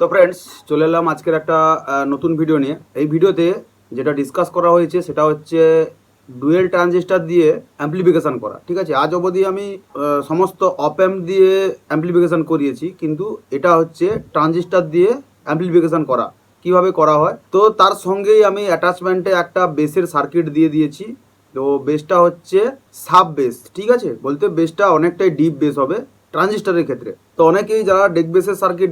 তো ফ্রেন্ডস, চলে এলাম আজকের একটা নতুন ভিডিও নিয়ে। এই ভিডিওতে যেটা ডিসকাস করা হয়েছে সেটা হচ্ছে ডুয়েল ট্রানজিস্টার দিয়ে অ্যাম্প্লিফিকেশান করা। ঠিক আছে, আজ অবধি আমি সমস্ত অপ অ্যাম্প দিয়ে অ্যাম্প্লিফিকেশান করিয়েছি, কিন্তু এটা হচ্ছে ট্রানজিস্টার দিয়ে অ্যাম্প্লিফিকেশান করা। কিভাবে করা হয়, তো তার সঙ্গেই আমি অ্যাটাচমেন্টে একটা বেসের সার্কিট দিয়ে দিয়েছি। তো বেসটা হচ্ছে সাব বেস। ঠিক আছে, বলতে বেসটা অনেকটাই ডিপ বেস হবে ট্রানজিস্টারের ক্ষেত্রে। তো অনেকেই যারা ডেক বেসের সার্কিট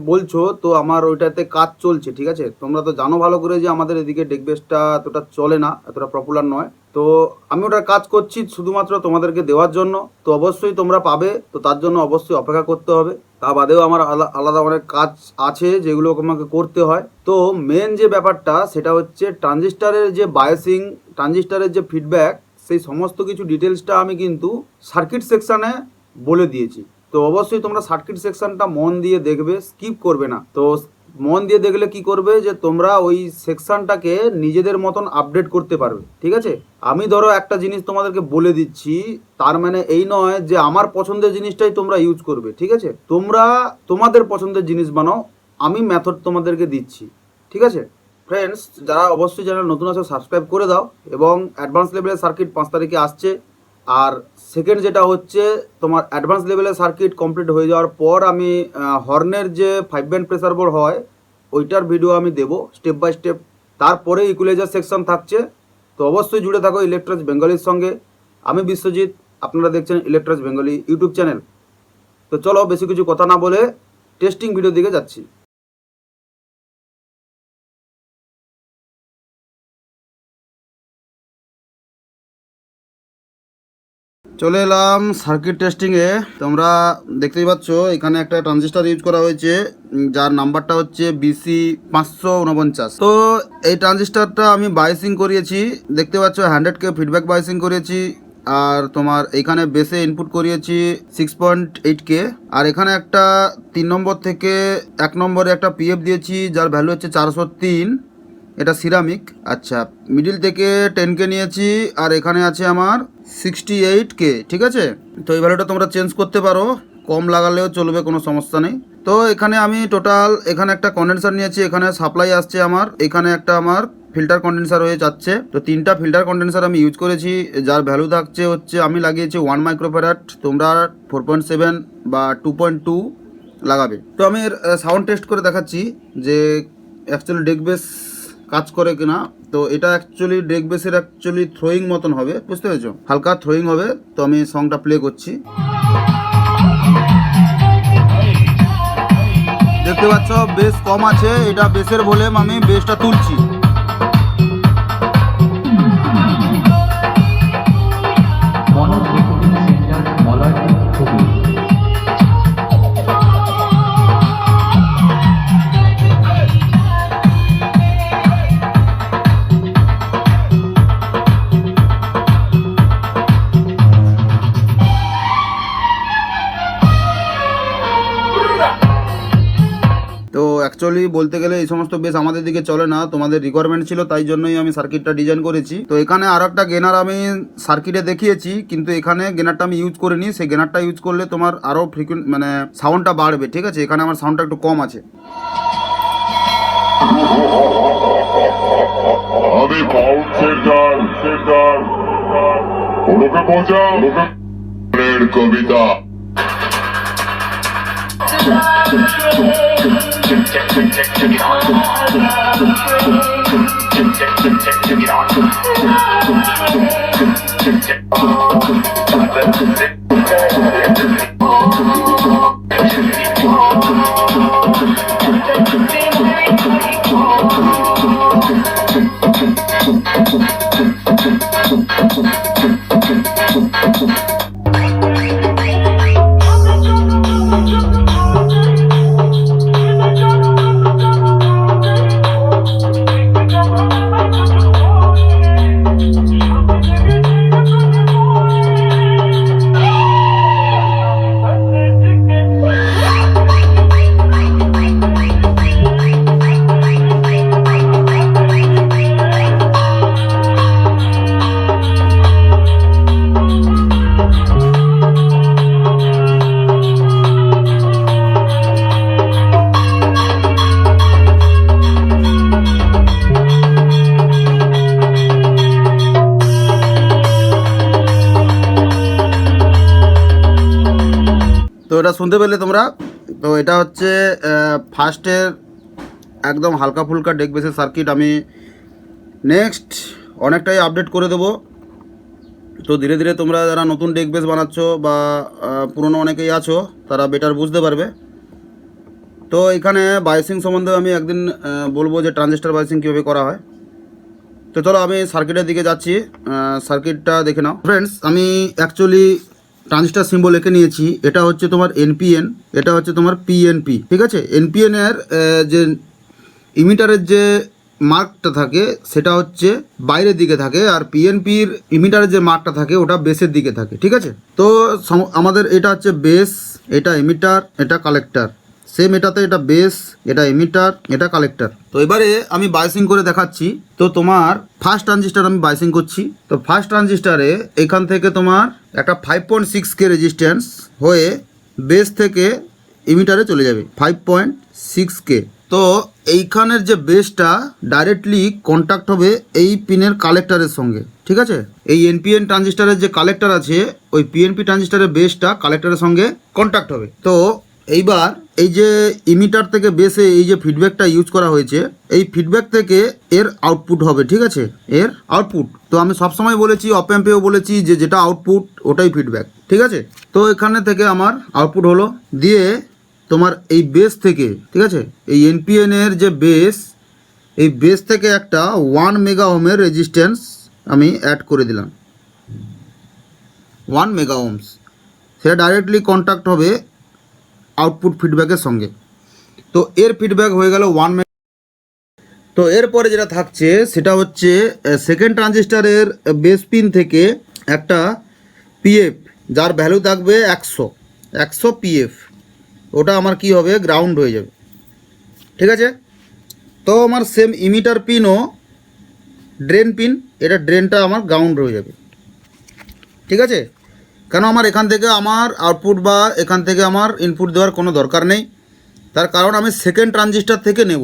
বলছো, তো আমার ওইটাতে কাজ চলছে। ঠিক আছে, তোমরা তো জানো ভালো করে যে আমাদের এদিকে ডেক বেসটা এতটা চলে না, এতটা পপুলার নয়। তো আমি ওটার কাজ করছি শুধুমাত্র তোমাদেরকে দেওয়ার জন্য। তো অবশ্যই তোমরা পাবে, তো তার জন্য অবশ্যই অপেক্ষা করতে হবে। তা বাদেও আমার আলাদা অনেক কাজ আছে যেগুলো আমাকে করতে হয়। তো মেন যে ব্যাপারটা সেটা হচ্ছে ট্রানজিস্টারের যে বায়াসিং, ট্রানজিস্টারের যে ফিডব্যাক, সেই সমস্ত কিছু ডিটেলসটা আমি কিন্তু সার্কিট সেকশানে বলে দিয়েছি। তো অবশ্যই তোমরা সার্কিট সেকশনটা মন দিয়ে দেখবে, স্কিপ করবে না। তো মন দিয়ে দেখলে কি করবে, যে তোমরা ওই সেকশনটাকে নিজেদের মতন আপডেট করতে পারবে। ঠিক আছে, আমি ধরো একটা জিনিস তোমাদেরকে বলে দিচ্ছি, তার মানে এই নয় যে আমার পছন্দের জিনিসটাই তোমরা ইউজ করবে। ঠিক আছে, তোমরা তোমাদের পছন্দের জিনিস বানাও, আমি মেথড তোমাদেরকে দিচ্ছি। ঠিক আছে ফ্রেন্ডস, যারা অবশ্যই চ্যানেল নতুন আছে সাবস্ক্রাইব করে দাও। এবং অ্যাডভান্স লেভেলের সার্কিট 5 তারিখে আসছে। আর সেকেন্ড যেটা হচ্ছে তোমার অ্যাডভান্স লেভেলের সার্কিট কমপ্লিট হয়ে যাওয়ার পর আমি হর্নের যে 5 ব্যান্ড প্রেসার বোর্ড হয় ওইটার ভিডিও আমি দেবো স্টেপ বাই স্টেপ। তারপরে ইকুয়ালাইজার সেকশন থাকছে। তো অবশ্যই জুড়ে থাকো ইলেকট্রাজ বেঙ্গলির সঙ্গে। আমি বিশ্বজিৎ, আপনারা দেখছেন ইলেকট্রাজ বেঙ্গলি ইউটিউব চ্যানেল। তো চলো বেশি কিছু কথা না বলে টেস্টিং ভিডিও দিকে যাচ্ছি। চলে এলাম সার্কিট টেস্টিংয়ে। তোমরা দেখতেই পাচ্ছ এখানে একটা ট্রানজিস্টার ইউজ করা হয়েছে, যার নাম্বারটা হচ্ছে BC549। তো এই ট্রানজিস্টারটা আমি বায়াসিং করিয়েছি, দেখতে পাচ্ছ 100K ফিডব্যাক বায়াসিং করিয়েছি। আর তোমার এখানে বেসে ইনপুট করিয়েছি 6.8K। আর এখানে একটা 3 নম্বর থেকে 1 নম্বরে একটা PF দিয়েছি, যার ভ্যালু হচ্ছে 403। এটা সিরামিক। আচ্ছা, মিডিল থেকে 10K নিয়েছি, আর এখানে আছে আমার 68K। ঠিক আছে, তো এই ভ্যালুটা তোমরা চেঞ্জ করতে পারো, কম লাগালেও চলবে, কোনো সমস্যা নেই। তো এখানে আমি টোটাল এখানে একটা কন্ডেন্সার নিয়েছি, এখানে সাপ্লাই আসছে আমার, এখানে একটা আমার ফিল্টার কন্ডেন্সার হয়ে যাচ্ছে। তো 3টা ফিল্টার কন্ডেন্সার আমি ইউজ করেছি, যার ভ্যালু থাকছে হচ্ছে আমি লাগিয়েছি 1 মাইক্রোফ্যারাড। তোমরা 4.7 বা 2.2 লাগাবে। তো আমি সাউন্ড টেস্ট করে দেখাচ্ছি যে অ্যাকচুয়ালি ডেক বেস কাজ করে কিনা। তো এটা অ্যাকচুয়ালি ডেক বেসের অ্যাকচুয়ালি থ্রোয়িং মতন হবে, বুঝতে পেরেছো, হালকা থ্রোয়িং হবে। তো আমি সংটা প্লে করছি, দেখতে পাচ্ছ বেস কম আছে। এটা বেসের ভলিউম, আমি বেসটা তুলছি। তো অ্যাকচুয়ালি বলতে গেলে এই সমস্ত বেস আমাদের দিকে চলে না, তোমাদের রিকোয়ারমেন্ট ছিল, তাই জন্যই আমি সার্কিটটা ডিজাইন করেছি। তো এখানে আর একটা গেনার আমি সার্কিটে দেখিয়েছি, কিন্তু এখানে গেনারটা আমি ইউজ করিনি। সেই গেনারটা ইউজ করলে তোমার আরও ফ্রিকুয়েন্ট মানে সাউন্ডটা বাড়বে। ঠিক আছে, এখানে আমার সাউন্ডটা একটু কম আছে। কবিতা এটা শুনতে পেলে তোমরা। তো এটা হচ্ছে ফার্স্টের একদম হালকা ফুলকা ডেক বেসের সার্কিট। আমি নেক্সট অনেকটাই আপডেট করে দেবো। তো ধীরে ধীরে তোমরা যারা নতুন ডেক বেস বানাচ্ছ বা পুরনো অনেকেই আছো তারা বেটার বুঝতে পারবে। তো এখানে বায়োসিং সম্বন্ধে আমি একদিন বলবো যে ট্রানজিস্টার বায়োসিং কীভাবে করা হয়। তো চলো আমি সার্কিটের দিকে যাচ্ছি, সার্কিটটা দেখে নাও। ফ্রেন্ডস, আমি অ্যাকচুয়ালি ট্রানজিস্টার সিম্বল এঁকে নিয়েছি। এটা হচ্ছে তোমার এনপিএন, এটা হচ্ছে তোমার পিএনপি, ঠিক আছে। এনপিএন এর যে ইমিটারের যে মার্কটা থাকে সেটা হচ্ছে বাইরের দিকে থাকে, আর পিএনপির ইমিটারের যে মার্কটা থাকে ওটা বেসের দিকে থাকে, ঠিক আছে। তো আমাদের এটা হচ্ছে বেস, এটা ইমিটার, এটা কালেক্টর। সেম এটাতে এটা বেস, এটা ইমিটার, এটা কালেক্টর। তো এবারে আমি বায়োসিং করে দেখাচ্ছি। তো তোমার ফার্স্ট ট্রানজিস্টার আমি বায়োসিং করছি। তো ফার্স্ট ট্রানজিস্টারে এখান থেকে তোমার একটা 5.6K রেজিস্ট্যান্স হয়ে বেস থেকে ইমিটারে চলে যাবে 5.6K। তো এইখানের যে বেসটা ডাইরেক্টলি কন্ট্যাক্ট হবে এই পিনের কালেক্টরের সঙ্গে, ঠিক আছে। এই এনপিএন ট্রানজিস্টারের যে কালেক্টর আছে ওই পিএনপি ট্রানজিস্টারের বেসটা কালেক্টরের সঙ্গে কন্ট্যাক্ট হবে। তো এইবার এই যে ইমিটার থেকে বেসে এই যে ফিডব্যাকটা ইউজ করা হয়েছে, এই ফিডব্যাক থেকে এর আউটপুট হবে, ঠিক আছে, এর আউটপুট। তো আমি সবসময় বলেছি, অপ অ্যাম্পেও বলেছি যে যেটা আউটপুট ওটাই ফিডব্যাক, ঠিক আছে। তো এখানে থেকে আমার আউটপুট হলো, দিয়ে তোমার এই বেস থেকে, ঠিক আছে, এই এনপিএন এর যে বেস, এই বেস থেকে একটা 1 মেগা ওহমের রেজিস্ট্যান্স আমি অ্যাড করে দিলাম, 1 মেগা ওহমস। সেটা ডাইরেক্টলি কন্ট্যাক্ট হবে আউটপুট ফিডব্যাকের সঙ্গে। তো এর ফিডব্যাক হয়ে গেল 1 মেগা। তো এরপরে যেটা থাকছে সেটা হচ্ছে সেকেন্ড ট্রানজিস্টারের বেস পিন থেকে একটা পিএফ, যার ভ্যালু থাকবে 100 পিএফ। ওটা আমার কি হবে, গ্রাউন্ড হয়ে যাবে, ঠিক আছে। তো আমার সেম ইমিটার পিনও ড্রেন পিন, এটা ড্রেনটা আমার গ্রাউন্ড হয়ে যাবে, ঠিক আছে। কেন আমার এখান থেকে আমার আউটপুট বা এখান থেকে আমার ইনপুট দেওয়ার কোনো দরকার নেই। তার কারণ আমি সেকেন্ড ট্রানজিস্টার থেকে নেব।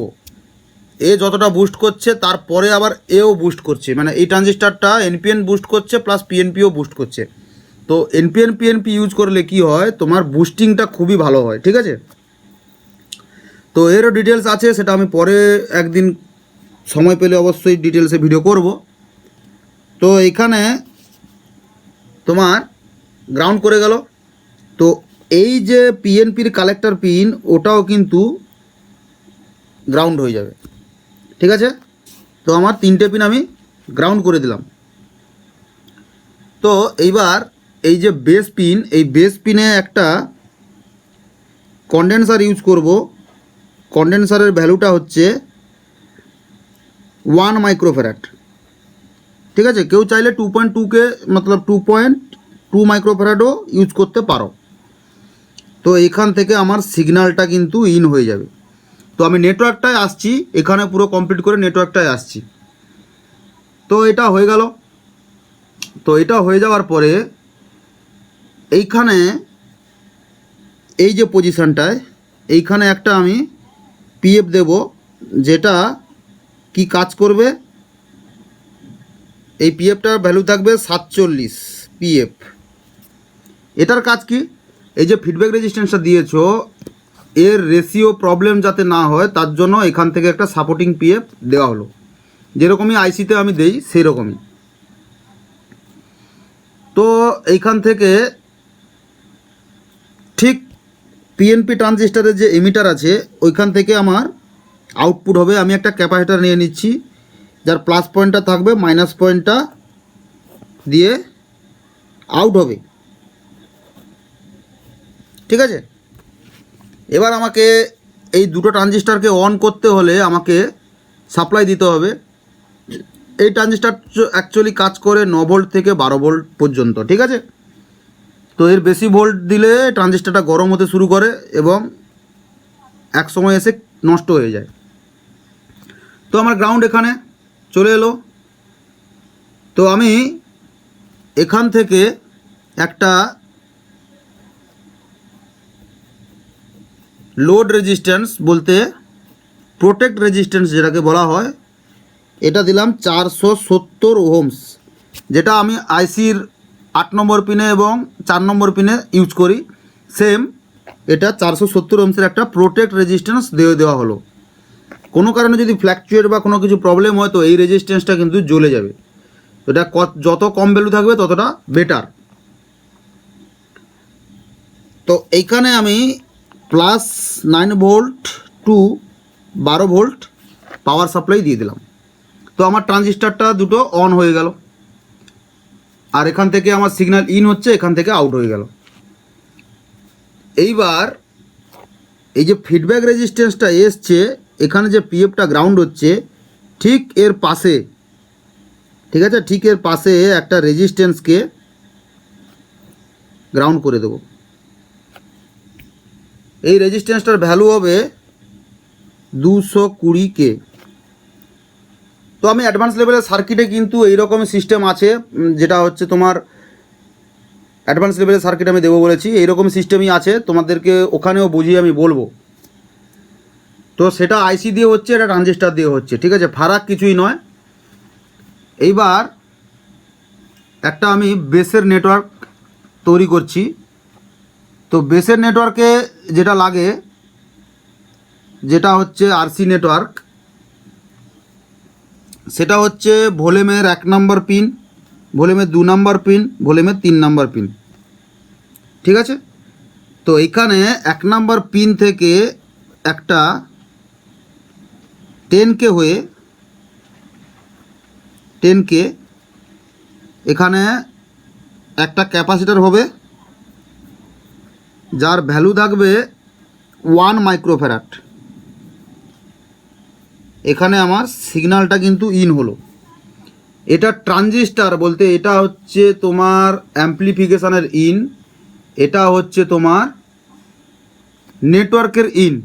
এ যতটা বুস্ট করছে তারপরে আবার এও বুস্ট করছে, মানে এই ট্রানজিস্টারটা এনপিএন বুস্ট করছে প্লাস পিএনপিও বুস্ট করছে। তো এনপিএন পিএনপি ইউজ করলে কি হয়, তোমার বুস্টিংটা খুবই ভালো হয়, ঠিক আছে। তো এরও ডিটেলস আছে, সেটা আমি পরে একদিন সময় পেলে অবশ্যই ডিটেলসে ভিডিও করব। তো এখানে তোমার গ্রাউন্ড করে গেল। তো এই যে পিএনপির কালেক্টর পিন ওটাও কিন্তু গ্রাউন্ড হয়ে যাবে, ঠিক আছে। তো আমার 3টে পিন আমি গ্রাউন্ড করে দিলাম। তো এইবার এই যে বেস পিন, এই বেস পিনে একটা কন্ডেন্সার ইউজ করব। কন্ডেন্সারের ভ্যালুটা হচ্ছে 1 মাইক্রোফ্যারাড, ঠিক আছে। কেউ চাইলে 2.2K মতলব 2.2 মাইক্রোফ্যারাডও ইউজ করতে পারো। তো এখান থেকে আমার সিগন্যালটা কিন্তু ইন হয়ে যাবে। তো আমি নেটওয়ার্কটায় আসছি, এখানে পুরো কমপ্লিট করে নেটওয়ার্কটায় আসছি। তো এটা হয়ে গেল। তো এটা হয়ে যাওয়ার পরে এইখানে এই যে পজিশনটায় এইখানে একটা আমি পিএফ দেব, যেটা কি কাজ করবে, এই পিএফটার ভ্যালু থাকবে 47 পিএফ। এটার কাজ কি, এই যে ফিডব্যাক রেজিস্ট্যান্সটা দিয়েছো এর রেশিও প্রবলেম যাতে না হয় তার জন্য এখান থেকে একটা সাপোর্টিং পিএফ দেওয়া হলো, যেরকমই আইসিতে আমি দেই সেই রকমই। তো এইখান থেকে ঠিক পিএনপি ট্রানজিস্টারের যে এমিটার আছে ওইখান থেকে আমার আউটপুট হবে। আমি একটা ক্যাপাসিটার নিয়ে নিচ্ছি, যার প্লাস পয়েন্টটা থাকবে, মাইনাস পয়েন্টটা দিয়ে আউট হবে, ঠিক আছে। এবার আমাকে এই দুটো ট্রানজিস্টারকে অন করতে হলে আমাকে সাপ্লাই দিতে হবে। এই ট্রানজিস্টার অ্যাকচুয়ালি কাজ করে 9 ভোল্ট থেকে 12 ভোল্ট পর্যন্ত, ঠিক আছে। তো এর বেশি ভোল্ট দিলে ট্রানজিস্টারটা গরম হতে শুরু করে এবং এক সময় এসে নষ্ট হয়ে যায়। তো আমার গ্রাউন্ড এখানে চলে এলো। তো আমি এখান থেকে একটা লোড রেজিস্ট্যান্স বলতে প্রোটেক্ট রেজিস্ট্যান্স যেটাকে বলা হয়, এটা দিলাম 470 ওহমস, যেটা আমি আইসির 8 নম্বর পিনে এবং 4 নম্বর পিনে ইউজ করি। সেম এটা 470 ওহমসের একটা প্রোটেক্ট রেজিস্ট্যান্স দেওয়া হলো। কোনো কারণে যদি ফ্ল্যাকচুয়েট বা কোনো কিছু প্রবলেম হয় তো এই রেজিস্ট্যান্সটা কিন্তু জ্বলে যাবে। এটা যত কম ভ্যালু থাকবে ততটা বেটার। তো এইখানে আমি +9 volt to 12 volt power supply দিয়ে দিলাম। তো আমার ট্রানজিস্টারটা দুটো অন হয়ে গেল, আর এখান থেকে আমার সিগন্যাল ইন হচ্ছে, এখান থেকে আউট হয়ে গেল। এইবার এই যে ফিডব্যাক রেজিস্ট্যান্সটা এসছে, এখানে যে পিএফটা গ্রাউন্ড হচ্ছে ঠিক এর পাশে, ঠিক আছে, ঠিক এর পাশে একটা রেজিস্ট্যান্সকে গ্রাউন্ড করে দেব। এই রেজিস্ট্যান্সটার ভ্যালু হবে 220K। তো আমি অ্যাডভান্স লেভেলের সার্কিটে কিন্তু এইরকম সিস্টেম আছে, যেটা হচ্ছে তোমার অ্যাডভান্স লেভেলের সার্কিট আমি দেবো বলেছি, এইরকম সিস্টেমই আছে, তোমাদেরকে ওখানেও বুঝিয়ে আমি বলবো। তো সেটা আইসি দিয়ে হচ্ছে, এটা ট্রানজিস্টার দিয়ে হচ্ছে, ঠিক আছে, ফারাক কিছুই নয়। এইবার একটা আমি বেসের নেটওয়ার্ক তৈরি করছি। তো বেসের নেটওয়ার্কে যেটা লাগে, যেটা হচ্ছে আরসি নেটওয়ার্ক, সেটা হচ্ছে ভলিউমের 1 নম্বর পিন, ভলিউমের 2 নম্বর পিন, ভলিউমের 3 নম্বর পিন, ঠিক আছে। তো এইখানে 1 নম্বর পিন থেকে একটা 10K হয়ে 10K এখানে একটা ক্যাপাসিটর হবে, যার ভ্যালু থাকবে 1 মাইক্রোফ্যারাড। এখানে আমার সিগন্যালটা কিন্তু ইন হলো। এটা ট্রানজিস্টার বলতে এটা হচ্ছে তোমার অ্যাম্প্লিফিকেশানের ইন, এটা হচ্ছে তোমার নেটওয়ার্কের ইন।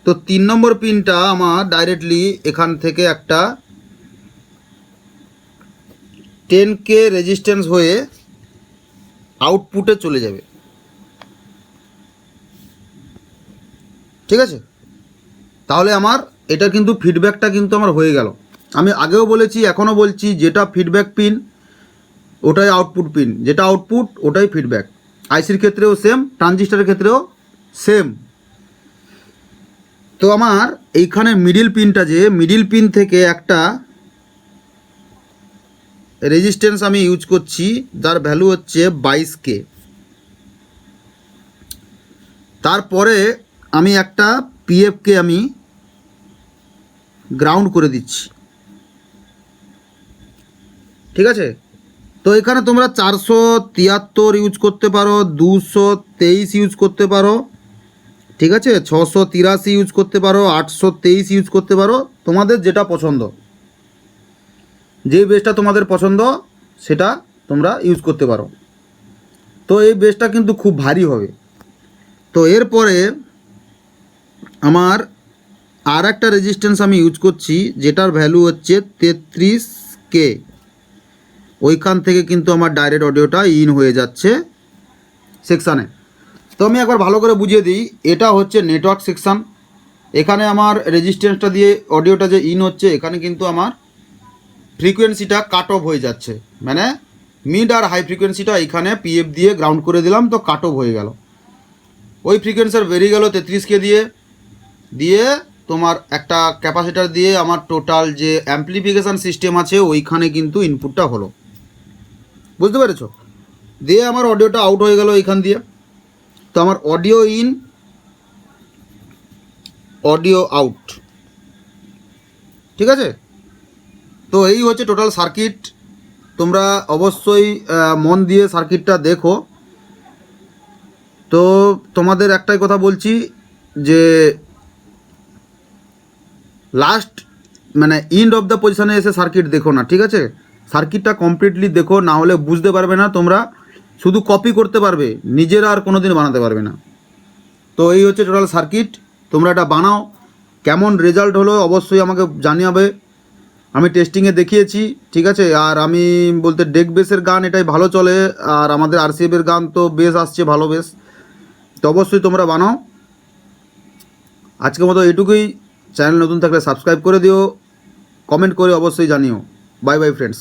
তো 3 নম্বর পিনটা আমার ডাইরেক্টলি এখান থেকে একটা 10K রেজিস্ট্যান্স হয়ে আউটপুটে চলে যাবে, ঠিক আছে। তাহলে আমার এটা কিন্তু ফিডব্যাকটা কিন্তু আমার হয়ে গেল। আমি আগেও বলেছি, এখনও বলছি, যেটা ফিডব্যাক পিন ওটাই আউটপুট পিন, যেটা আউটপুট ওটাই ফিডব্যাক। আইসির ক্ষেত্রেও সেম, ট্রানজিস্টারের ক্ষেত্রেও সেম। তো আমার এইখানে মিডিল পিনটা, যে মিডিল পিন থেকে একটা রেজিস্ট্যান্স আমি ইউজ করছি, যার ভ্যালু হচ্ছে 22K। তারপরে আমি একটা পিএফকে আমি গ্রাউন্ড করে দিচ্ছি, ঠিক আছে। তো এখানে তোমরা 473 ইউজ করতে পারো, 223 ইউজ করতে পারো, ঠিক আছে, 683 ইউজ করতে পারো, 823 ইউজ করতে পারো, তোমাদের যেটা পছন্দ, যে বেসটা তোমাদের পছন্দ সেটা তোমরা ইউজ করতে পারো। তো এই বেসটা কিন্তু খুব ভারী হবে। তো এরপরে আমার আর একটা রেজিস্ট্যান্স আমি ইউজ করছি, যেটার ভ্যালু হচ্ছে 33K। ওইখান থেকে কিন্তু আমার ডাইরেক্ট অডিওটা ইন হয়ে যাচ্ছে সেকশানে। তো আমি একবার ভালো করে বুঝিয়ে দিই, এটা হচ্ছে নেটওয়ার্ক সেকশান। এখানে আমার রেজিস্ট্যান্সটা দিয়ে অডিওটা যে ইন হচ্ছে, এখানে কিন্তু আমার ফ্রিকোয়েন্সিটা কাট অফ হয়ে যাচ্ছে, মানে মিড আর হাই ফ্রিকোয়েন্সিটা এখানে পিএফ দিয়ে গ্রাউন্ড করে দিলাম, তো কাট অফ হয়ে গেল। ওই ফ্রিকোয়েন্সির বেরিয়ে গেল 33K দিয়ে তোমার একটা ক্যাপাসিটার দিয়ে আমার টোটাল যে অ্যাম্প্লিফিকেশান সিস্টেম আছে ওইখানে কিন্তু ইনপুটটা হলো, বুঝতে পেরেছো। দিয়ে আমার অডিওটা আউট হয়ে গেল এইখান দিয়ে। তো আমার অডিও ইন, অডিও আউট, ঠিক আছে। তো এই হচ্ছে টোটাল সার্কিট। তোমরা অবশ্যই মন দিয়ে সার্কিটটা দেখো। তো তোমাদের একটাই কথা বলছি যে লাস্ট মানে এন্ড অফ দ্য পজিশানে এসে সার্কিট দেখো না, ঠিক আছে। সার্কিটটা কমপ্লিটলি দেখো, না হলে বুঝতে পারবে না, তোমরা শুধু কপি করতে পারবে, নিজেরা আর কোনো দিন বানাতে পারবে না। তো এই হচ্ছে টোটাল সার্কিট। তোমরা এটা বানাও, কেমন রেজাল্ট হলো অবশ্যই আমাকে জানাবে। আমি টেস্টিংয়ে দেখিয়েছি, ঠিক আছে। আর আমি বলতে ডেক বেসের গান এটাই ভালো চলে, আর আমাদের আরসিএফের গান তো বেস আসছে ভালো বেস। তো অবশ্যই তোমরা বানাও। আজকের মতো এটুকুই। চ্যানেল নতুন থাকলে সাবস্ক্রাইব করে দিও, কমেন্ট করে অবশ্যই জানিও। Bye bye friends.